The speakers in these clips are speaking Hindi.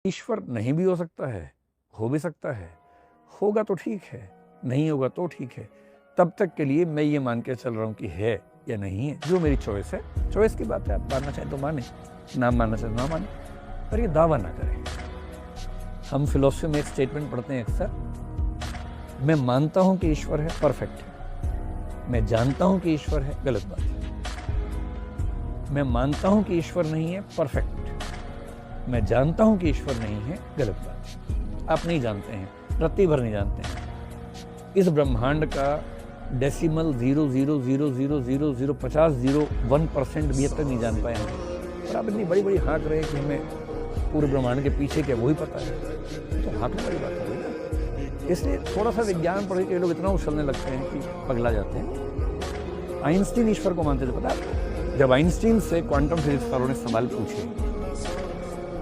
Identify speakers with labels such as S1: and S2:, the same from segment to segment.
S1: ईश्वर नहीं भी हो सकता है, हो भी सकता है, होगा तो ठीक है, नहीं होगा तो ठीक है। तब तक के लिए मैं ये मान के चल रहा हूँ कि है या नहीं है, जो मेरी चॉइस है। चॉइस की बात है, आप मानना चाहें तो माने, ना मानना चाहें तो ना माने, पर ये दावा ना करें। हम फिलॉसफी में एक स्टेटमेंट पढ़ते हैं अक्सर, मैं मानता हूँ कि ईश्वर है, परफेक्ट है। मैं जानता हूँ कि ईश्वर है, गलत बात है। मैं मानता हूँ कि ईश्वर नहीं है, परफेक्ट। मैं जानता हूँ कि ईश्वर नहीं है, गलत बात है। आप नहीं जानते हैं, रत्ती भर नहीं जानते हैं। इस ब्रह्मांड का डेसिमल 0.000005001% भी अब तक नहीं जान पाए हम। और आप इतनी बड़ी बड़ी हाँक रहे हैं कि हमें पूरे ब्रह्मांड के पीछे क्या वही पता है, तो हाँकने वाली बात हो गई ना। इसलिए थोड़ा सा विज्ञान पढ़ के लोग इतना उछलने लगते हैं कि पगला जाते हैं। आइंस्टीन ईश्वर को मानते थे, पता है? जब आइंस्टीन से क्वांटम फिजिक्स वालों ने सवाल पूछे,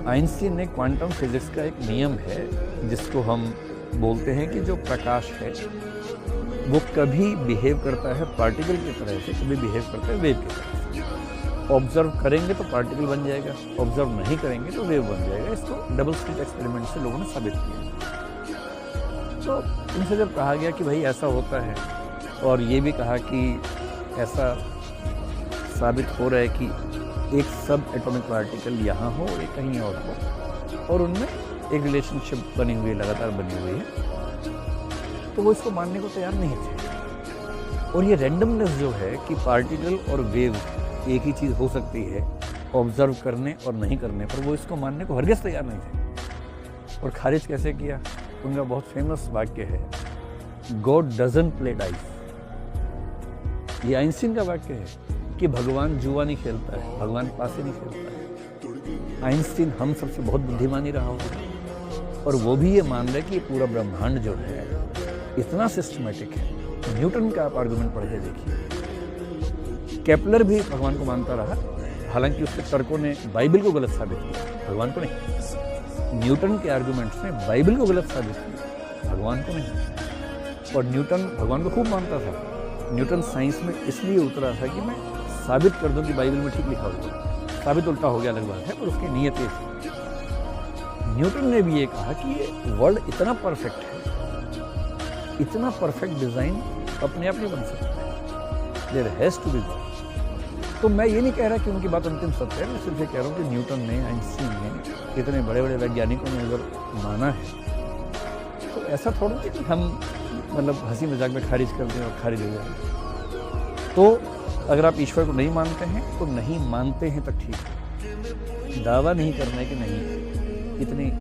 S1: आइंस्टीन ने क्वांटम फिजिक्स का एक नियम है जिसको हम बोलते हैं कि जो प्रकाश है वो कभी बिहेव करता है पार्टिकल की तरह से, कभी बिहेव करता है वेव की तरह से। ऑब्जर्व करेंगे तो पार्टिकल बन जाएगा, ऑब्जर्व नहीं करेंगे तो वेव बन जाएगा। इसको डबल स्लिट एक्सपेरिमेंट से लोगों ने साबित किया। तो उनसे जब कहा गया कि भाई ऐसा होता है, और ये भी कहा कि ऐसा साबित हो रहा है कि एक सब एटॉमिक पार्टिकल यहाँ हो और एक कहीं और हो, और उनमें एक रिलेशनशिप बनी हुई है, लगातार बनी हुई है, तो वो इसको मानने को तैयार नहीं थे। और ये रैंडमनेस जो है कि पार्टिकल और वेव एक ही चीज़ हो सकती है ऑब्जर्व करने और नहीं करने पर, वो इसको मानने को हरगिज़ तैयार नहीं थे। और खारिज कैसे किया? उनका बहुत फेमस वाक्य है, गॉड डजंट प्ले डाइस। ये आइंस्टीन का वाक्य है कि भगवान जुआ नहीं खेलता है, भगवान पासे नहीं खेलता है। आइंस्टीन हम सबसे बहुत बुद्धिमान ही रहा होगा, और वो भी ये मान रहे कि पूरा ब्रह्मांड जो है इतना सिस्टमेटिक है। न्यूटन का आप आर्गुमेंट पढ़ के देखिए। केपलर भी भगवान को मानता रहा, हालांकि उसके तर्कों ने बाइबल को गलत साबित किया, भगवान को नहीं। न्यूटन के आर्गुमेंट्स ने बाइबल को गलत साबित किया, भगवान को नहीं। और न्यूटन भगवान को खूब मानता था। न्यूटन साइंस में इसलिए उतरा था कि मैं साबित कर दूं कि बाइबल में ठीक लिखा हुआ। साबित उल्टा हो गया अलग बात है, पर उसकी नीयत ये थी। न्यूटन ने भी ये कहा कि ये वर्ल्ड इतना परफेक्ट है, इतना परफेक्ट डिजाइन अपने आप नहीं बन सकता, there has to be God. तो मैं ये नहीं कह रहा कि उनकी बात अंतिम सत्य है, मैं सिर्फ ये कह रहा हूँ कि न्यूटन ने, आइंस्टीन ने, इतने बड़े बड़े वैज्ञानिकों ने अगर माना है, तो ऐसा थोड़ा नहीं कि हम मतलब हंसी मजाक में खारिज कर दें और खारिज हो जाए। तो अगर आप ईश्वर को नहीं मानते हैं तो नहीं मानते हैं तक ठीक है, दावा नहीं करना है कि नहीं। इतनी